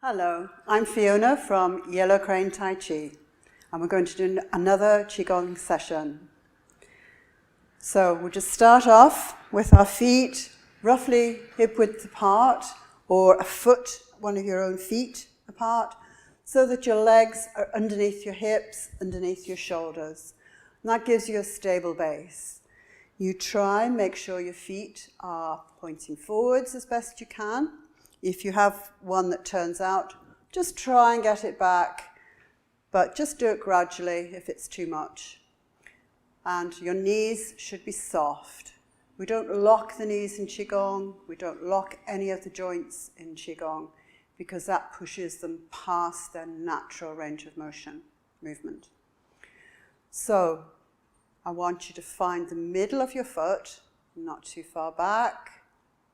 Hello, I'm Fiona from Yellow Crane Tai Chi, and we're going to do another Qigong session. So we'll just start off with our feet roughly hip width apart, or a foot, one of your own feet apart, so that your legs are underneath your hips, underneath your shoulders. And that gives you a stable base. You try and make sure your feet are pointing forwards as best you can. If you have one that turns out, just try and get it back, but just do it gradually if it's too much. And your knees should be soft. We don't lock the knees in Qigong, we don't lock any of the joints in Qigong, because that pushes them past their natural range of movement. So, I want you to find the middle of your foot, not too far back,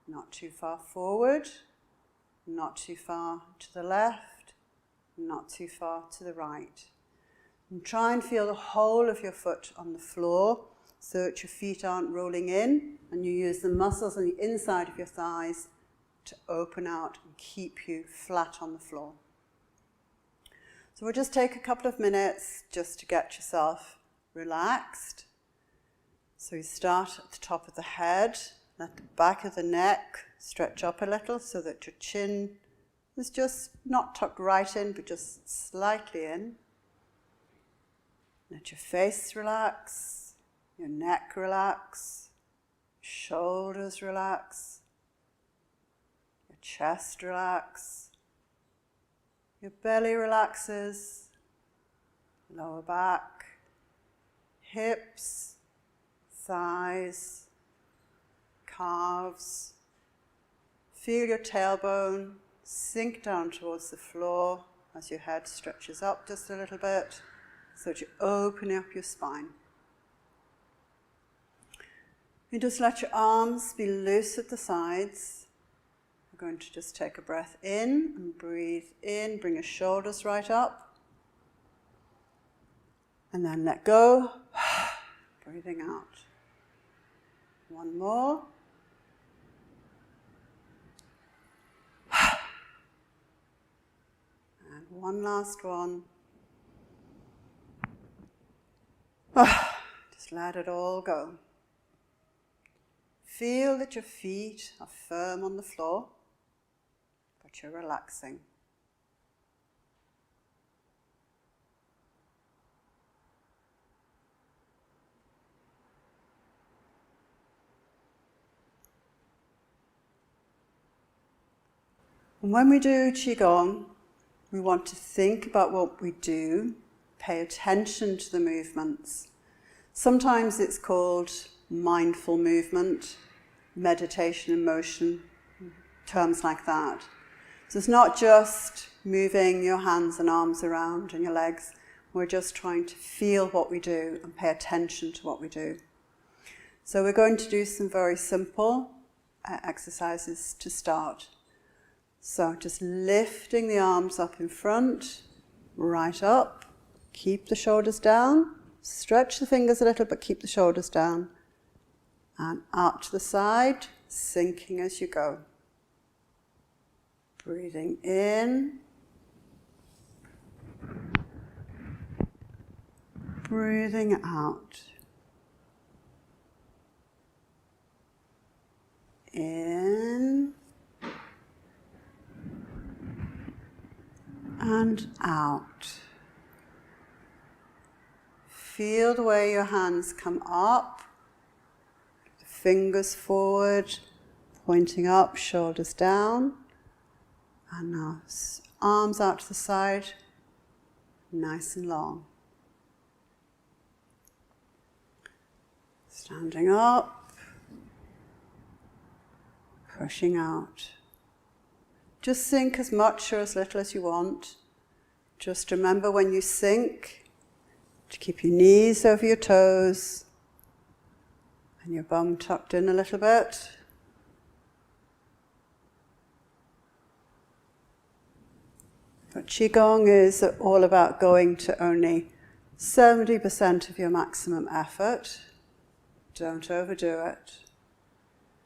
not too far forward, not too far to the left, not too far to the right. And try and feel the whole of your foot on the floor so that your feet aren't rolling in, and you use the muscles on the inside of your thighs to open out and keep you flat on the floor. So we'll just take a couple of minutes just to get yourself relaxed. So you start at the top of the head, let the back of the neck stretch up a little so that your chin is just not tucked right in, but just slightly in. Let your face relax, your neck relax, shoulders relax, your chest relax, your belly relaxes, lower back, hips, thighs, calves. Feel your tailbone sink down towards the floor as your head stretches up just a little bit, so that you open up your spine. You just let your arms be loose at the sides. We're going to just take a breath in and breathe in, bring your shoulders right up, and then let go, breathing out. One more. And one last one. Just let it all go. Feel that your feet are firm on the floor, but you're relaxing. And when we do Qigong, we want to think about what we do, pay attention to the movements. Sometimes it's called mindful movement, meditation in motion, terms like that. So it's not just moving your hands and arms around and your legs. We're just trying to feel what we do and pay attention to what we do. So we're going to do some very simple exercises to start. So just lifting the arms up in front, right up, keep the shoulders down, stretch the fingers a little but keep the shoulders down, and out to the side, sinking as you go. Breathing in, breathing out. In and out. Feel the way your hands come up, the fingers forward, pointing up, shoulders down, and now arms out to the side, nice and long. Standing up, pushing out. Just sink as much or as little as you want. Just remember when you sink to keep your knees over your toes and your bum tucked in a little bit. But Qigong is all about going to only 70% of your maximum effort. Don't overdo it.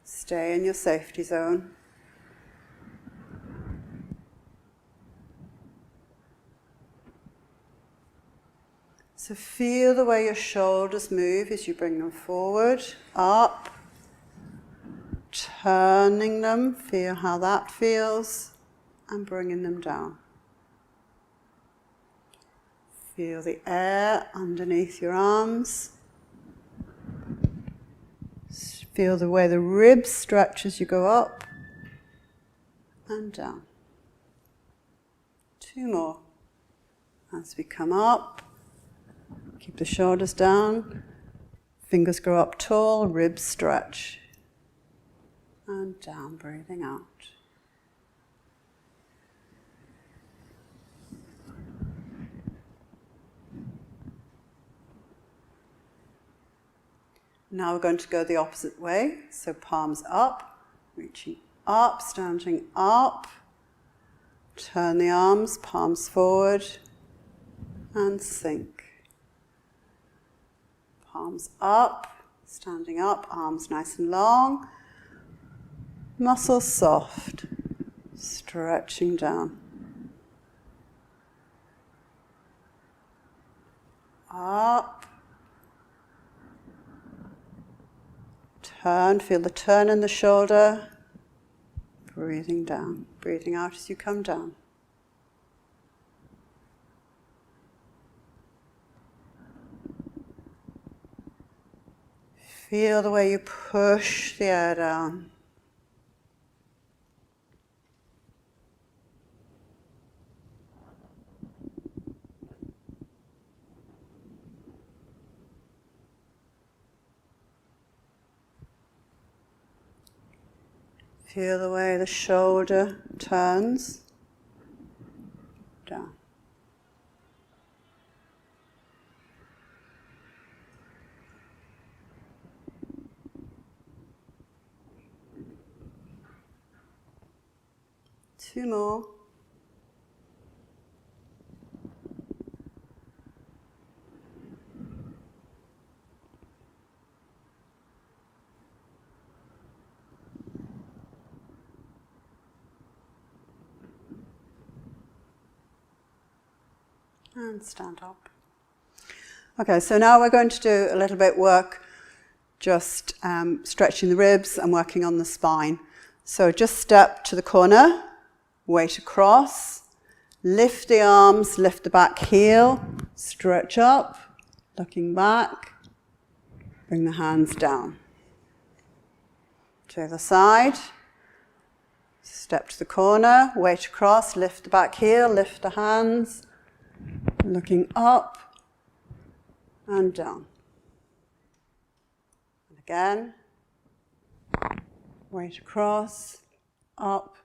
Stay in your safety zone. So feel the way your shoulders move as you bring them forward, up, turning them, feel how that feels, and bringing them down. Feel the air underneath your arms. Feel the way the ribs stretch as you go up and down. 2 more. As we come up, keep the shoulders down, fingers go up tall, ribs stretch. And down, breathing out. Now we're going to go the opposite way. So palms up, reaching up, standing up. Turn the arms, palms forward, and sink. Palms up, standing up, arms nice and long. Muscles soft, stretching down. Up. Turn, feel the turn in the shoulder. Breathing down, breathing out as you come down. Feel the way you push the air down. Feel the way the shoulder turns down. Two more. And stand up. Okay, so now we're going to do a little bit work, just stretching the ribs and working on the spine. So just step to the corner, weight across, lift the arms, lift the back heel, stretch up, looking back, bring the hands down. To the other side, step to the corner, weight across, lift the back heel, lift the hands, looking up and down. And again, weight across, up,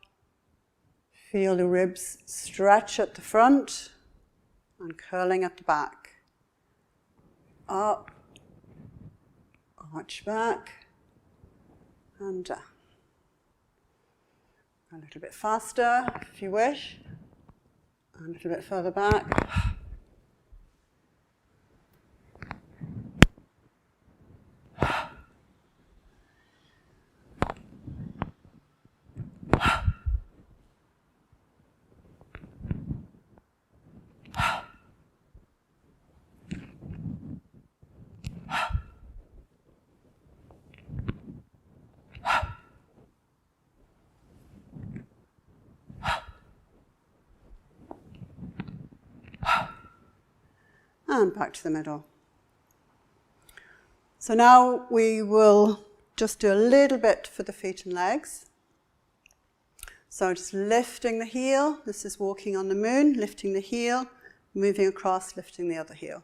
feel the ribs stretch at the front and curling at the back. Up, arch back, and down. A little bit faster if you wish, and a little bit further back. And back to the middle. So now we will just do a little bit for the feet and legs. So just lifting the heel. This is walking on the moon, lifting the heel, moving across, lifting the other heel.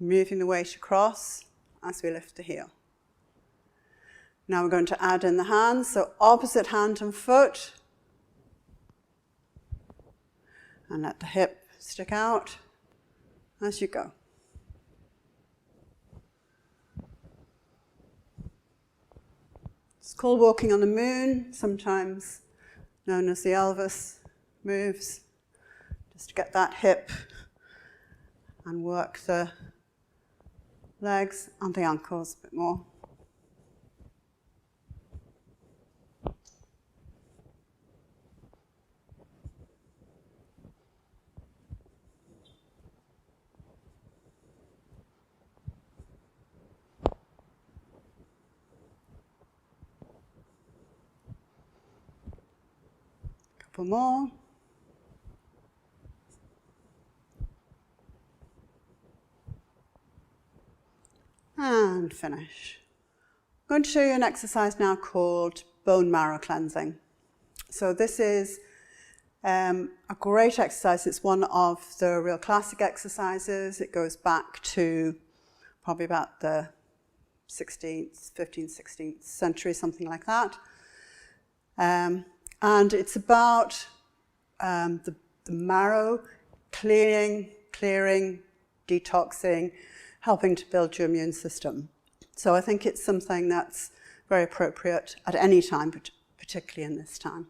Moving the weight across as we lift the heel. Now we're going to add in the hands, so opposite hand and foot. And let the hip stick out as you go. It's called walking on the moon, sometimes known as the Elvis moves, just to get that hip and work the legs and the ankles a bit more. Couple more. And finish. I'm going to show you an exercise now called bone marrow cleansing. So this is a great exercise. It's one of the real classic exercises. It goes back to probably about the 16th, 15th, 16th century, something like that. And it's about the marrow clearing, detoxing, helping to build your immune system. So I think it's something that's very appropriate at any time, but particularly in this time.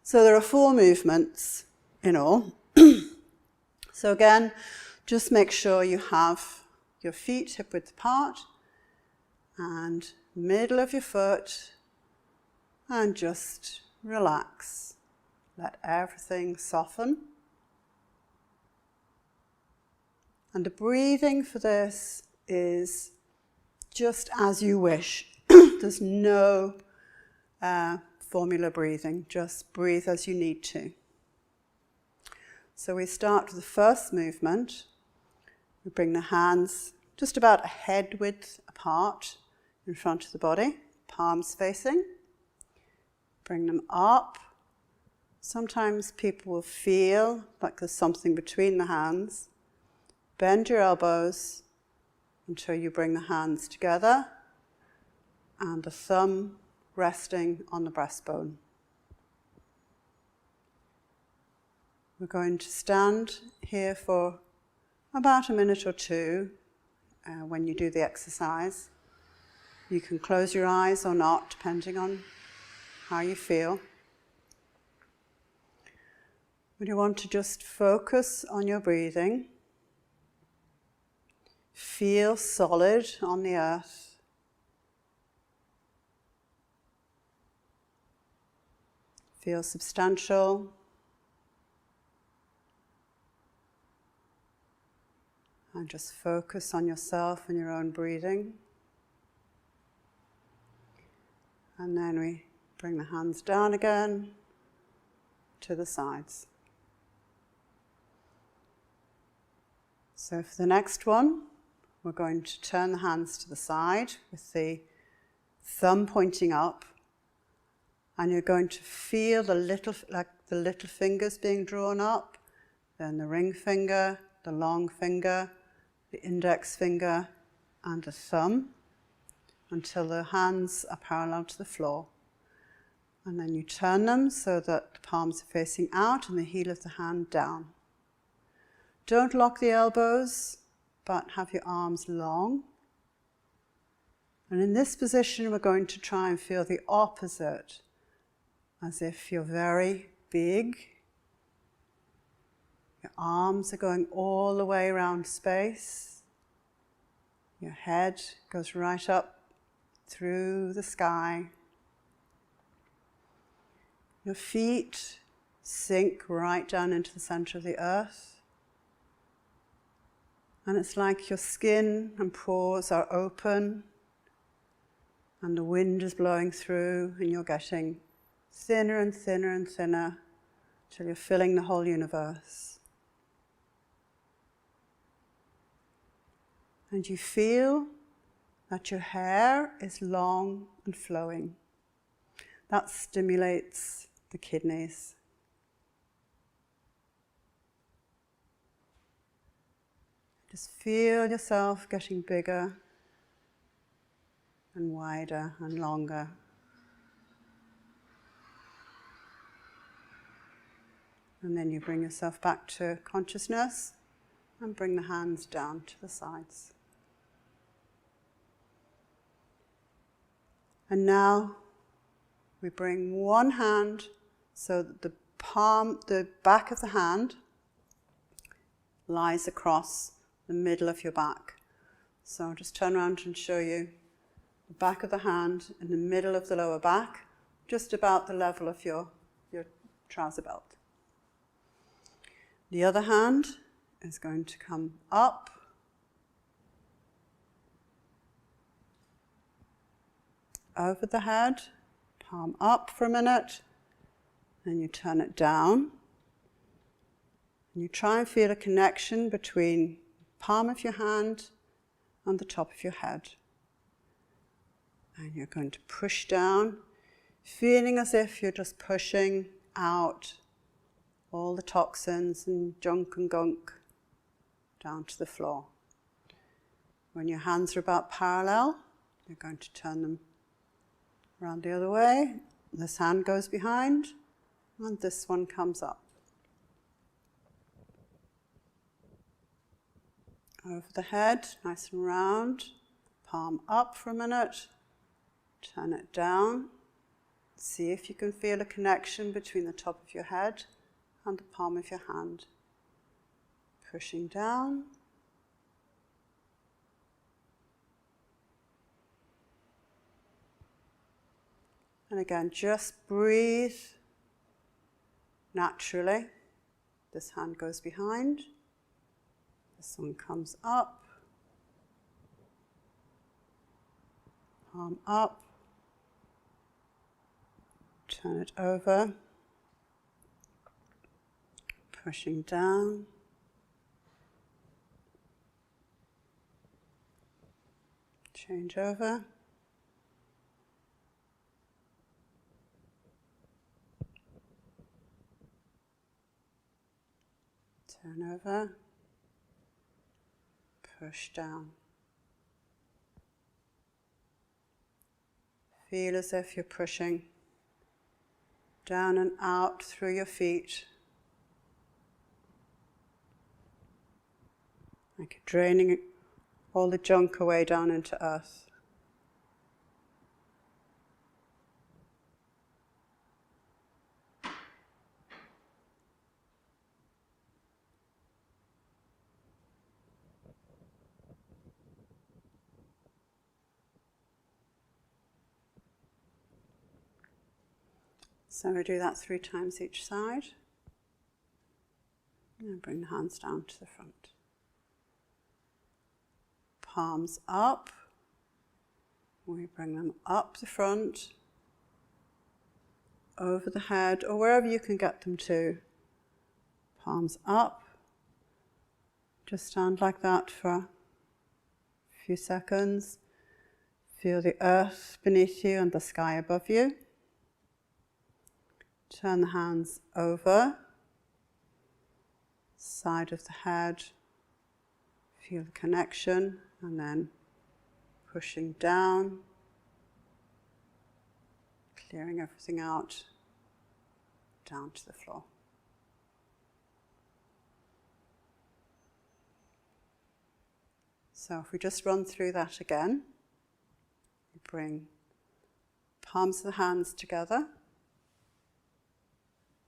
So there are 4 movements in all. So again, just make sure you have your feet hip-width apart and middle of your foot, and just relax. Let everything soften. And the breathing for this is just as you wish. There's no formula breathing, just breathe as you need to. So we start with the first movement. We bring the hands just about a head width apart in front of the body, palms facing. Bring them up. Sometimes people will feel like there's something between the hands. Bend your elbows until you bring the hands together and the thumb resting on the breastbone. We're going to stand here for about a minute or two when you do the exercise. You can close your eyes or not, depending on how you feel. But you want to just focus on your breathing. Feel solid on the earth. Feel substantial. And just focus on yourself and your own breathing. And then we bring the hands down again to the sides. So for the next one, we're going to turn the hands to the side with the thumb pointing up, and you're going to feel the little fingers being drawn up, then the ring finger, the long finger, the index finger, and the thumb until the hands are parallel to the floor. And then you turn them so that the palms are facing out and the heel of the hand down. Don't lock the elbows, but have your arms long. And in this position, we're going to try and feel the opposite, as if you're very big. Your arms are going all the way around space. Your head goes right up through the sky. Your feet sink right down into the center of the earth. And it's like your skin and pores are open and the wind is blowing through and you're getting thinner and thinner and thinner till you're filling the whole universe. And you feel that your hair is long and flowing. That stimulates the kidneys. Just feel yourself getting bigger and wider and longer. And then you bring yourself back to consciousness and bring the hands down to the sides. And now we bring one hand so that the back of the hand lies across the middle of your back. So I'll just turn around and show you the back of the hand in the middle of the lower back, just about the level of your trouser belt. The other hand is going to come up over the head, palm up for a minute, Then you turn it down. And you try and feel a connection between the palm of your hand and the top of your head. And you're going to push down, feeling as if you're just pushing out all the toxins and junk and gunk down to the floor. When your hands are about parallel, you're going to turn them around the other way. This hand goes behind, and this one comes up. Over the head, nice and round. Palm up for a minute. Turn it down. See if you can feel a connection between the top of your head and the palm of your hand. Pushing down. And again, just breathe naturally. This hand goes behind. This one comes up. Palm up. Turn it over. Pushing down. Change over. Turn over. Push down. Feel as if you're pushing down and out through your feet, like draining all the junk away down into earth. So we do that 3 times each side. And bring the hands down to the front. Palms up. We bring them up the front, over the head, or wherever you can get them to. Palms up. Just stand like that for a few seconds. Feel the earth beneath you and the sky above you. Turn the hands over, side of the head, feel the connection, and then pushing down, clearing everything out, down to the floor. So if we just run through that again, we bring palms of the hands together.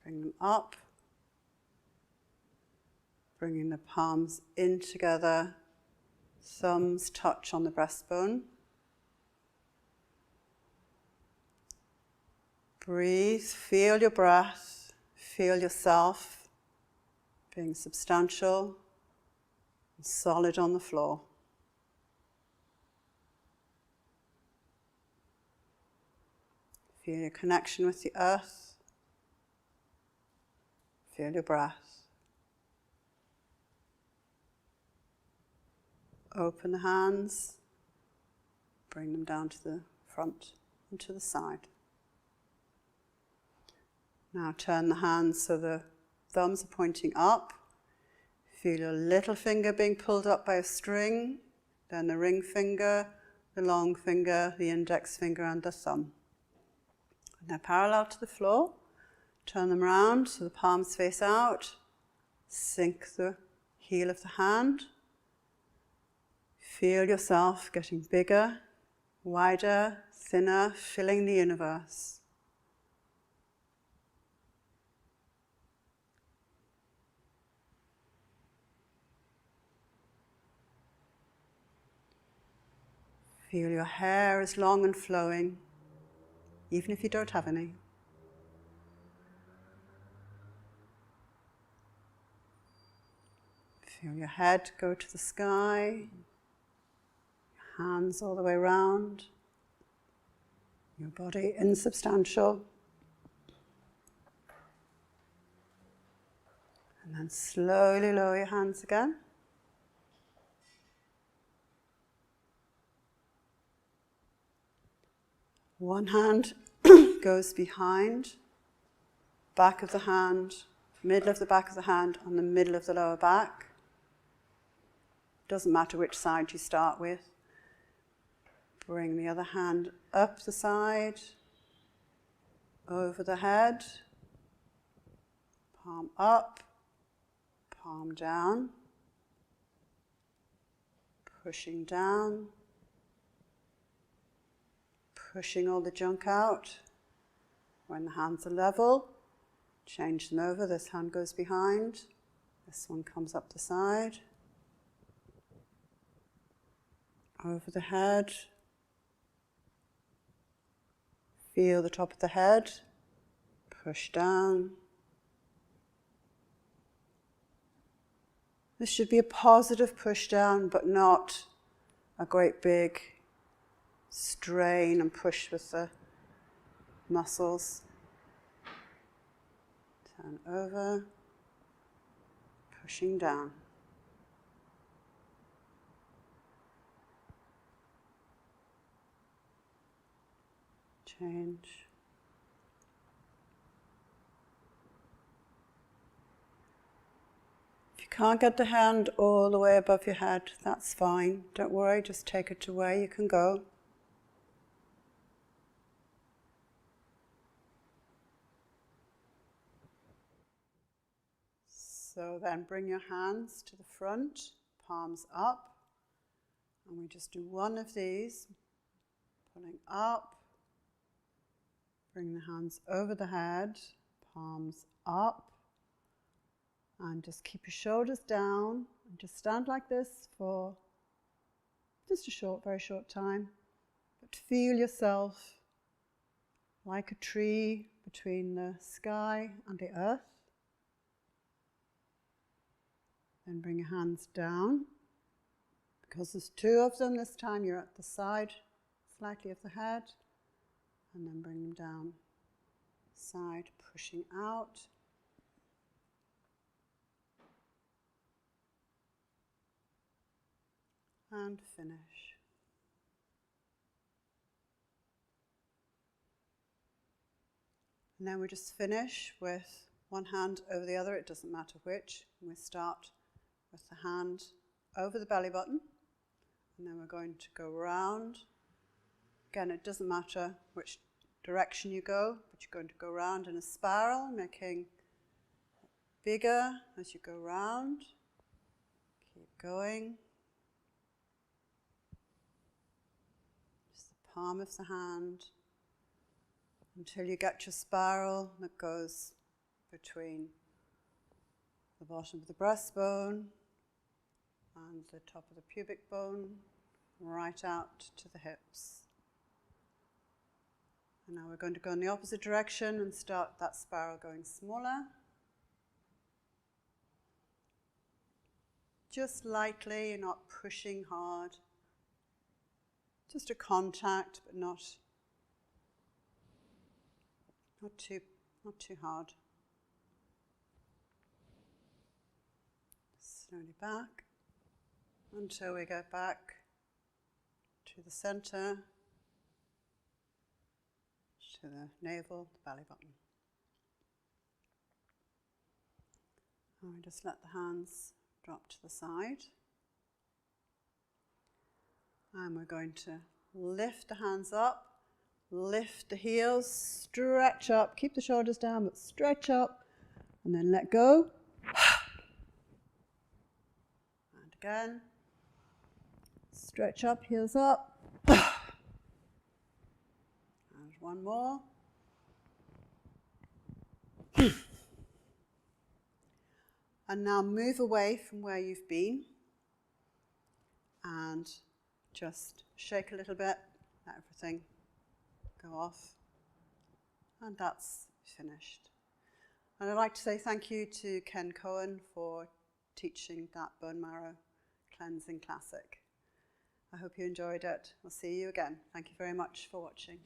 Bring them up, bringing the palms in together, thumbs touch on the breastbone. Breathe, feel your breath, feel yourself being substantial and solid on the floor. Feel your connection with the earth. Feel your breath. Open the hands. Bring them down to the front and to the side. Now turn the hands so the thumbs are pointing up. Feel your little finger being pulled up by a string, then the ring finger, the long finger, the index finger and the thumb. And they're parallel to the floor. Turn them around so the palms face out. Sink the heel of the hand. Feel yourself getting bigger, wider, thinner, filling the universe. Feel your hair is long and flowing, even if you don't have any. Feel your head go to the sky, your hands all the way around, your body insubstantial. And then slowly lower your hands again. One hand goes behind, back of the hand, middle of the back of the hand, on the middle of the lower back. Doesn't matter which side you start with. Bring the other hand up the side, over the head, palm up, palm down, pushing down, pushing all the junk out. When the hands are level, change them over. This hand goes behind, this one comes up the side, over the head. Feel the top of the head, push down. This should be a positive push down, but not a great big strain and push with the muscles. Turn over, pushing down. Change. If you can't get the hand all the way above your head, that's fine. Don't worry, just take it to where you can go. So then bring your hands to the front, palms up, and we just do one of these, pulling up. Bring the hands over the head, palms up, and just keep your shoulders down, and just stand like this for just a very short time, but feel yourself like a tree between the sky and the earth. Then bring your hands down. Because there's two of them this time, you're at the side slightly of the head, and then bring them down, side, pushing out. And finish. And then we just finish with one hand over the other, it doesn't matter which. And we start with the hand over the belly button, and then we're going to go round. Again, it doesn't matter which direction you go, but you're going to go round in a spiral, making it bigger as you go round. Keep going. Just the palm of the hand until you get your spiral that goes between the bottom of the breastbone and the top of the pubic bone, right out to the hips. And now we're going to go in the opposite direction and start that spiral going smaller. Just lightly, you're not pushing hard. Just a contact, but not too hard. Slowly back until we get back to the center, to the navel, the belly button. And we just let the hands drop to the side. And we're going to lift the hands up, lift the heels, stretch up, keep the shoulders down, but stretch up, and then let go. And again, stretch up, heels up. And one more. And now move away from where you've been and just shake a little bit, let everything go off. And that's finished. And I'd like to say thank you to Ken Cohen for teaching that bone marrow cleansing classic. I hope you enjoyed it. I'll see you again. Thank you very much for watching.